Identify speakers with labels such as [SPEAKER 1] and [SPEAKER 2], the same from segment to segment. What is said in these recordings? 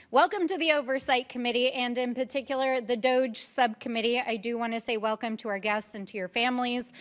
[SPEAKER 1] Welcome to the Oversight Committee, and in particular, the DOGE Subcommittee. I do want to say welcome to our guests and to your families.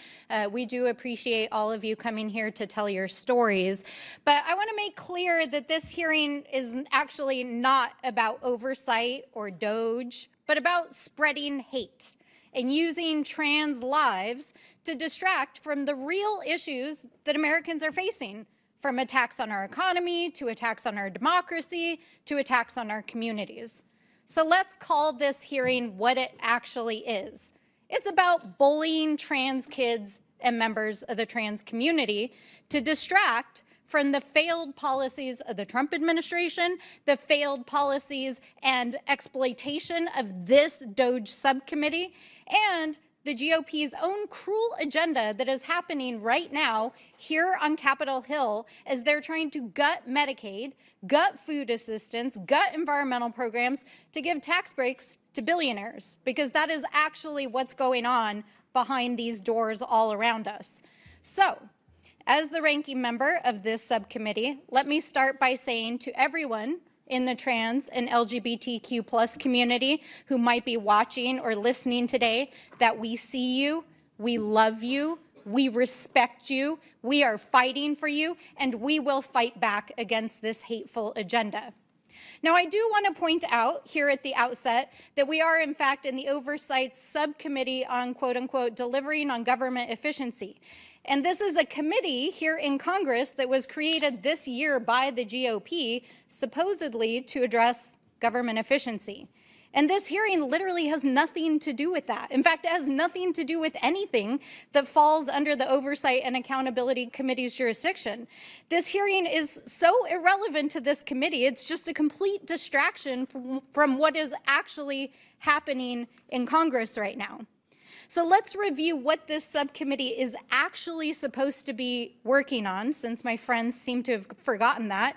[SPEAKER 1] We do appreciate all of you coming here to tell your stories. But I want to make clear that this hearing is actually not about oversight or DOGE, but about spreading hate and using trans lives to distract from the real issues that Americans are facing, from attacks on our economy, to attacks on our democracy, to attacks on our communities. So let's call this hearing what it actually is. It's about bullying trans kids and members of the trans community to distract from the failed policies of the Trump administration, the failed policies and exploitation of this DOGE subcommittee, and the GOP's own cruel agenda that is happening right now here on Capitol Hill as they're trying to gut Medicaid, gut food assistance, gut environmental programs to give tax breaks to billionaires, because that is actually what's going on behind these doors all around us. So, as the ranking member of this subcommittee, let me start by saying to everyone in the trans and LGBTQ plus community who might be watching or listening today that we see you, we love you, we respect you, we are fighting for you, and we will fight back against this hateful agenda. Now, I do want to point out here at the outset that we are, in fact, in the Oversight Subcommittee on, quote unquote, delivering on government efficiency. And this is a committee here in Congress that was created this year by the GOP, supposedly to address government efficiency. And this hearing literally has nothing to do with that. In fact, it has nothing to do with anything that falls under the Oversight and Accountability Committee's jurisdiction. This hearing is so irrelevant to this committee, it's just a complete distraction from what is actually happening in Congress right now. So let's review what this subcommittee is actually supposed to be working on, since my friends seem to have forgotten that.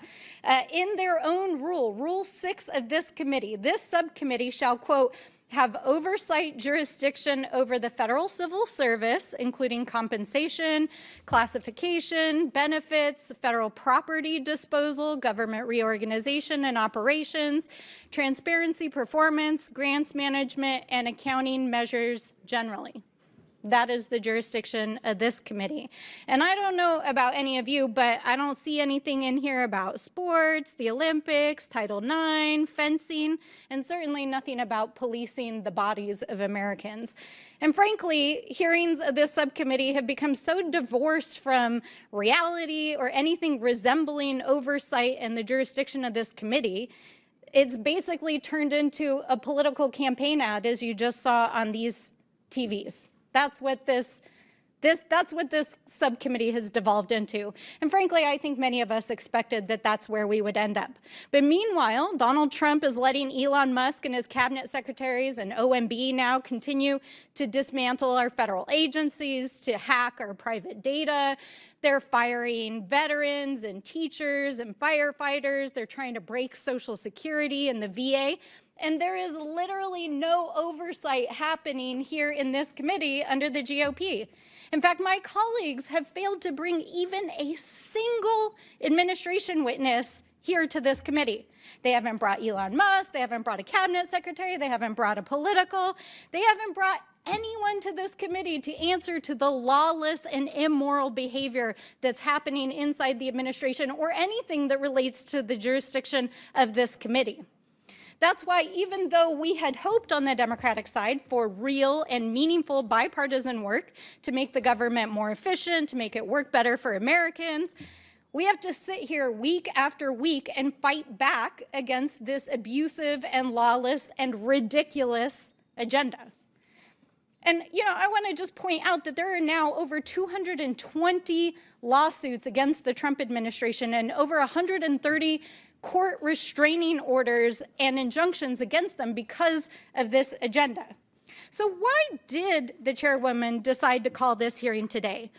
[SPEAKER 1] In their own Rule 6 of this committee, this subcommittee shall, quote, have oversight jurisdiction over the federal civil service, including compensation, classification, benefits, federal property disposal, government reorganization and operations, transparency, performance, grants management, and accounting measures generally. That is the jurisdiction of this committee. And I don't know about any of you, but I don't see anything in here about sports, the Olympics, Title IX, fencing, and certainly nothing about policing the bodies of Americans. And frankly, hearings of this subcommittee have become so divorced from reality or anything resembling oversight and the jurisdiction of this committee. It's basically turned into a political campaign ad, as you just saw on these TVs. That's what this subcommittee has devolved into. And frankly, I think many of us expected that that's where we would end up. But meanwhile, Donald Trump is letting Elon Musk and his cabinet secretaries and OMB now continue to dismantle our federal agencies, to hack our private data. They're firing veterans and teachers and firefighters. They're trying to break Social Security and the VA. And there is literally no oversight happening here in this committee under the GOP. In fact, my colleagues have failed to bring even a single administration witness here to this committee. They haven't brought Elon Musk, they haven't brought a cabinet secretary, they haven't brought a political, they haven't brought anyone to this committee to answer to the lawless and immoral behavior that's happening inside the administration or anything that relates to the jurisdiction of this committee. That's why, even though we had hoped on the Democratic side for real and meaningful bipartisan work to make the government more efficient, to make it work better for Americans, we have to sit here week after week and fight back against this abusive and lawless and ridiculous agenda. And, I want to just point out that there are now over 220 lawsuits against the Trump administration and over 130 court restraining orders and injunctions against them because of this agenda. So why did the chairwoman decide to call this hearing today?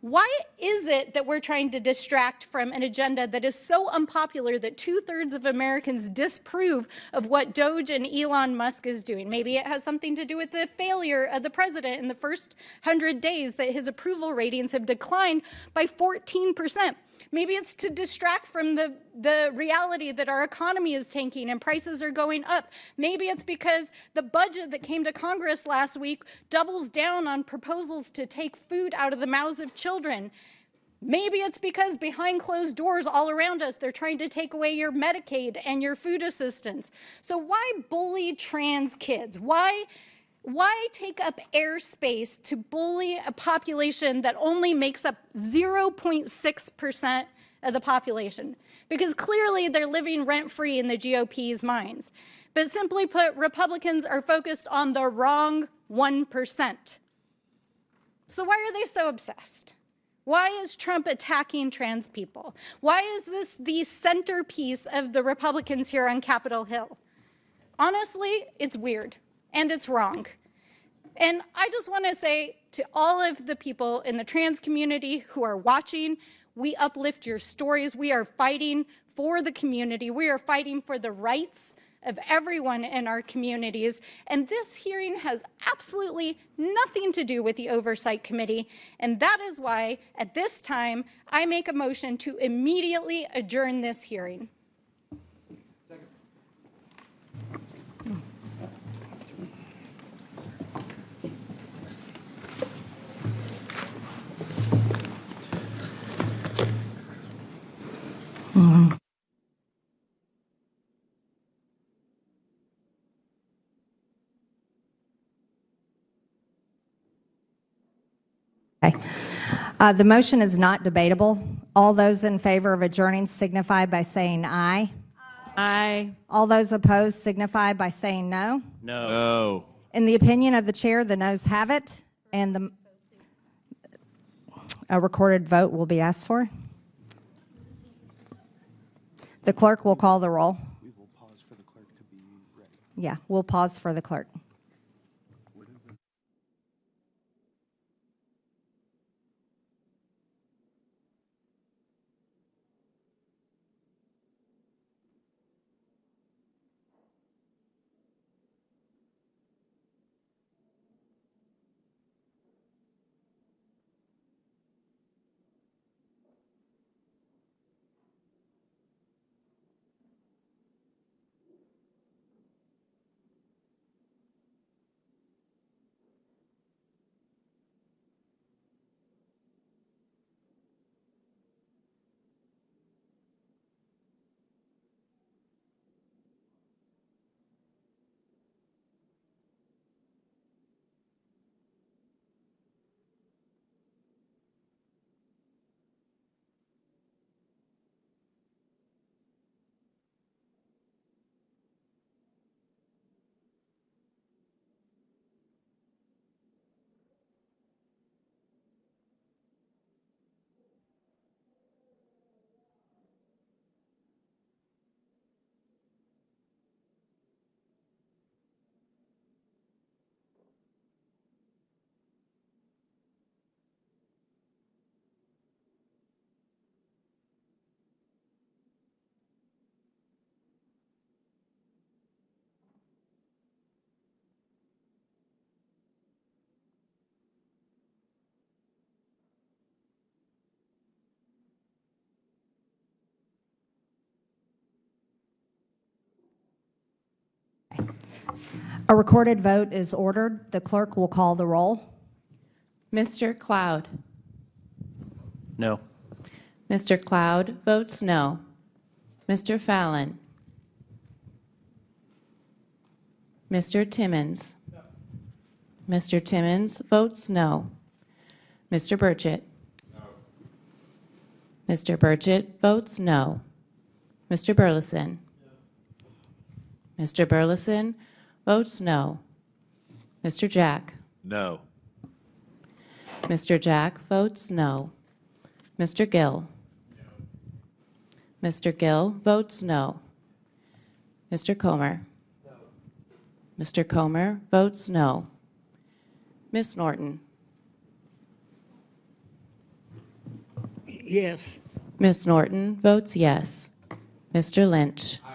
[SPEAKER 1] Why is it that we're trying to distract from an agenda that is so unpopular that 2/3 of Americans disapprove of what DOGE and Elon Musk is doing? Maybe it has something to do with the failure of the president in the first 100 days, that his approval ratings have declined by 14%. Maybe it's to distract from the reality that our economy is tanking and prices are going up. Maybe it's because the budget that came to Congress last week doubles down on proposals to take food out of the mouths of children. Maybe it's because behind closed doors all around us, they're trying to take away your Medicaid and your food assistance. So why bully trans kids? Why take up airspace to bully a population that only makes up 0.6% of the population? Because clearly they're living rent-free in the GOP's minds. But simply put, Republicans are focused on the wrong 1%. So why are they so obsessed? Why is Trump attacking trans people? Why is this the centerpiece of the Republicans here on Capitol Hill? Honestly, it's weird and it's wrong. And I just want to say to all of the people in the trans community who are watching, we uplift your stories. We are fighting for the community. We are fighting for the rights of everyone in our communities. And this hearing has absolutely nothing to do with the Oversight Committee. And that is why, at this time, I make a motion to immediately adjourn this hearing.
[SPEAKER 2] Okay. The motion is not debatable. All those in favor of adjourning signify by saying aye.
[SPEAKER 3] Aye.
[SPEAKER 2] All those opposed signify by saying no.
[SPEAKER 4] No.
[SPEAKER 2] In the opinion of the chair, the noes have it, and a recorded vote will be asked for. The clerk will call the roll.
[SPEAKER 4] We will pause for the clerk to be ready.
[SPEAKER 2] Yeah, we'll pause for the clerk. A recorded vote is ordered. The clerk will call the roll.
[SPEAKER 3] Mr. Cloud.
[SPEAKER 4] No.
[SPEAKER 3] Mr. Cloud votes no. Mr. Fallon. Mr. Timmons. No. Mr. Timmons votes no. Mr. Burchett. No. Mr. Burchett votes no. Mr. Burleson. No. Mr. Burleson votes no. Mr. Jack.
[SPEAKER 4] No.
[SPEAKER 3] Mr. Jack votes no. Mr. Gill. No. Mr. Gill votes no. Mr. Comer. No. Mr. Comer votes no. Ms. Norton.
[SPEAKER 5] Yes.
[SPEAKER 3] Ms. Norton votes yes. Mr. Lynch. Aye.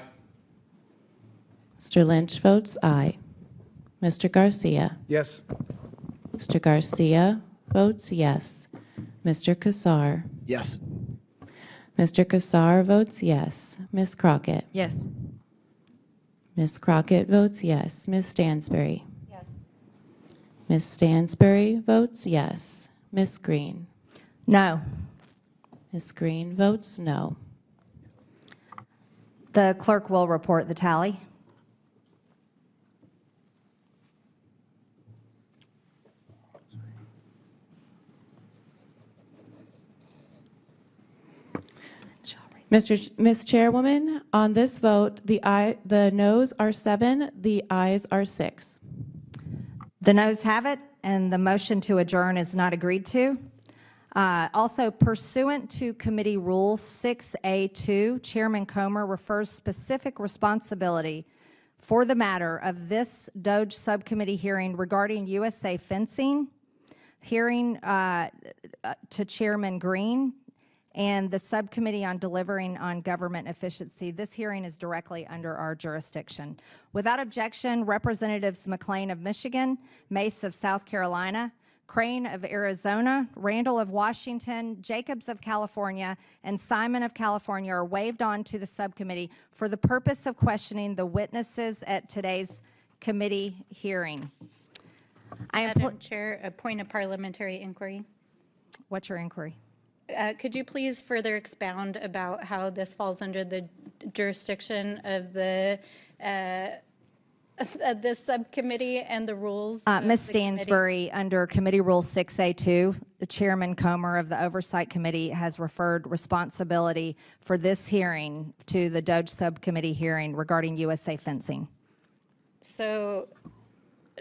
[SPEAKER 3] Mr. Lynch votes aye. Mr. Garcia.
[SPEAKER 4] Yes.
[SPEAKER 3] Mr. Garcia votes yes. Mr. Kassar.
[SPEAKER 4] Yes.
[SPEAKER 3] Mr. Cassar votes yes. Ms. Crockett?
[SPEAKER 5] Yes.
[SPEAKER 3] Ms. Crockett votes yes. Ms. Stansbury?
[SPEAKER 1] Yes.
[SPEAKER 3] Ms. Stansbury votes yes. Ms. Greene?
[SPEAKER 2] No.
[SPEAKER 3] Ms. Greene votes no.
[SPEAKER 2] The clerk will report the tally.
[SPEAKER 3] Ms. Chairwoman, on this vote, the noes are 7, the ayes are 6.
[SPEAKER 2] The noes have it, and the motion to adjourn is not agreed to. Also, pursuant to Committee Rule 6A2, Chairman Comer refers specific responsibility for the matter of this DOGE subcommittee hearing regarding USA fencing hearing to Chairman Greene and the subcommittee on delivering on government efficiency. This hearing is directly under our jurisdiction. Without objection, Representatives McLean of Michigan, Mace of South Carolina, Crane of Arizona, Randall of Washington, Jacobs of California, and Simon of California are waived on to the subcommittee for the purpose of questioning the witnesses at today's committee hearing.
[SPEAKER 1] Madam Chair, a point of parliamentary inquiry.
[SPEAKER 2] What's your inquiry?
[SPEAKER 1] Could you please further expound about how this falls under the jurisdiction of the this subcommittee and the rules?
[SPEAKER 2] Ms. Stansbury, under Committee Rule 6A2, the Chairman Comer of the Oversight Committee has referred responsibility for this hearing to the DOGE subcommittee hearing regarding USA fencing.
[SPEAKER 1] So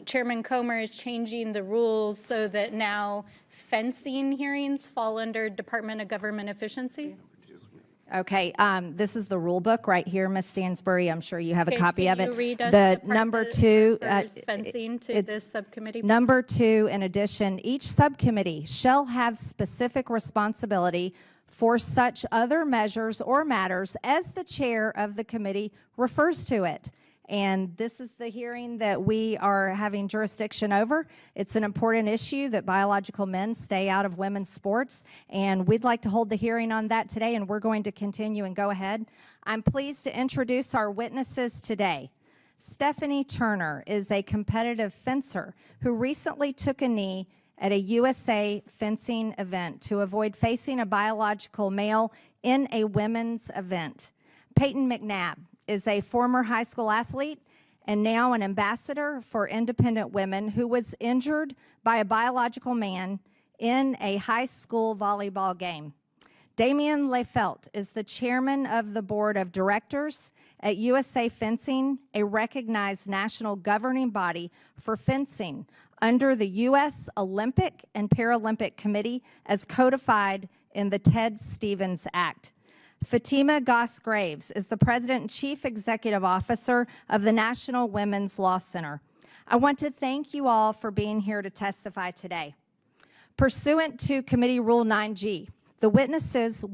[SPEAKER 1] Chairman Comer is changing the rules so that now fencing hearings fall under Department of Government Efficiency?
[SPEAKER 2] Okay, this is the rule book right here, Ms. Stansbury. I'm sure you have a copy of it.
[SPEAKER 1] Can you read us
[SPEAKER 2] The
[SPEAKER 1] part
[SPEAKER 2] number
[SPEAKER 1] that
[SPEAKER 2] two,
[SPEAKER 1] refers fencing to this subcommittee?
[SPEAKER 2] Number 2, in addition, each subcommittee shall have specific responsibility for such other measures or matters as the chair of the committee refers to it. And this is the hearing that we are having jurisdiction over. It's an important issue that biological men stay out of women's sports, and we'd like to hold the hearing on that today, and we're going to continue and go ahead. I'm pleased to introduce our witnesses today. Stephanie Turner is a competitive fencer who recently took a knee at a USA fencing event to avoid facing a biological male in a women's event. Peyton McNabb is a former high school athlete and now an ambassador for independent women who was injured by a biological man in a high school volleyball game. Damian Lefelt is the chairman of the board of directors at USA Fencing, a recognized national governing body for fencing under the U.S. Olympic and Paralympic Committee as codified in the Ted Stevens Act. Fatima Goss-Graves is the President and Chief Executive Officer of the National Women's Law Center. I want to thank you all for being here to testify today. Pursuant to Committee Rule 9G, the witnesses